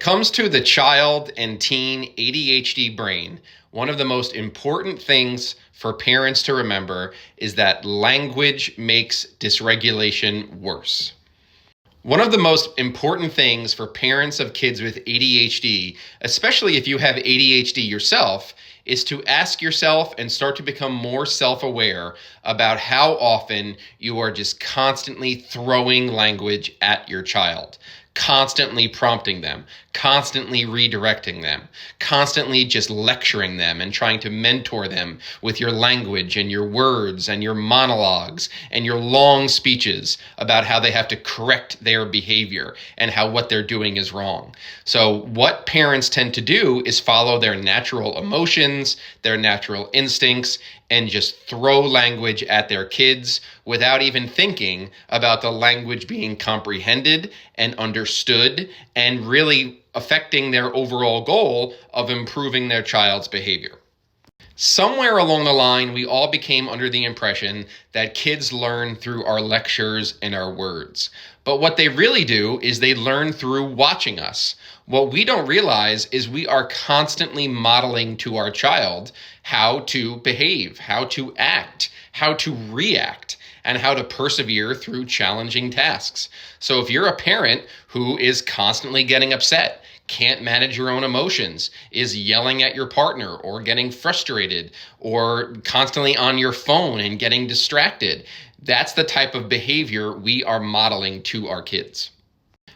Comes to the child and teen ADHD brain, one of the most important things for parents to remember is that language makes dysregulation worse. One of the most important things for parents of kids with ADHD, especially if you have ADHD yourself, is to ask yourself and start to become more self-aware about how often you are just constantly throwing language at your child, constantly prompting them, constantly redirecting them, constantly just lecturing them and trying to mentor them with your language and your words and your monologues and your long speeches about how they have to correct their behavior and how what they're doing is wrong. So what parents tend to do is follow their natural emotions, their natural instincts, and just throw language at their kids without even thinking about the language being comprehended and understood and really affecting their overall goal of improving their child's behavior. Somewhere along the line, we all became under the impression that kids learn through our lectures and our words. But what they really do is they learn through watching us. What we don't realize is we are constantly modeling to our child how to behave, how to act, how to react, and how to persevere through challenging tasks. So if you're a parent who is constantly getting upset, can't manage your own emotions, is yelling at your partner or getting frustrated or constantly on your phone and getting distracted, that's the type of behavior we are modeling to our kids.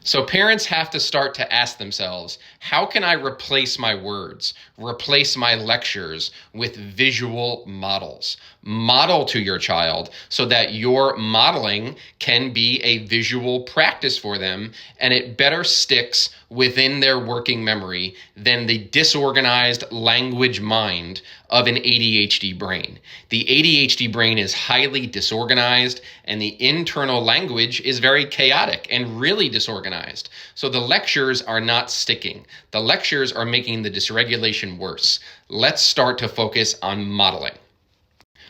So parents have to start to ask themselves, how can I replace my words, replace my lectures with visual models? Model to your child so that your modeling can be a visual practice for them and it better sticks within their working memory than the disorganized language mind of an ADHD brain. The ADHD brain is highly disorganized and the internal language is very chaotic and really disorganized. So the lectures are not sticking. The lectures are making the dysregulation worse. Let's start to focus on modeling.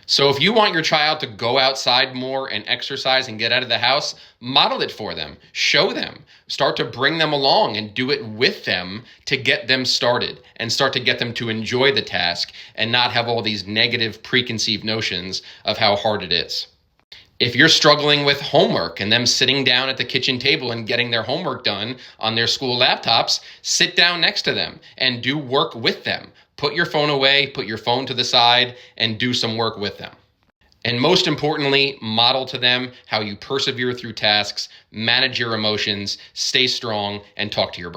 So if you want your child to go outside more and exercise and get out of the house, model it for them, show them, start to bring them along and do it with them to get them started and start to get them to enjoy the task and not have all these negative preconceived notions of how hard it is. If you're struggling with homework and them sitting down at the kitchen table and getting their homework done on their school laptops, sit down next to them and do work with them. Put your phone away, put your phone to the side, and do some work with them. And most importantly, model to them how you persevere through tasks, manage your emotions, stay strong, and talk to your brain.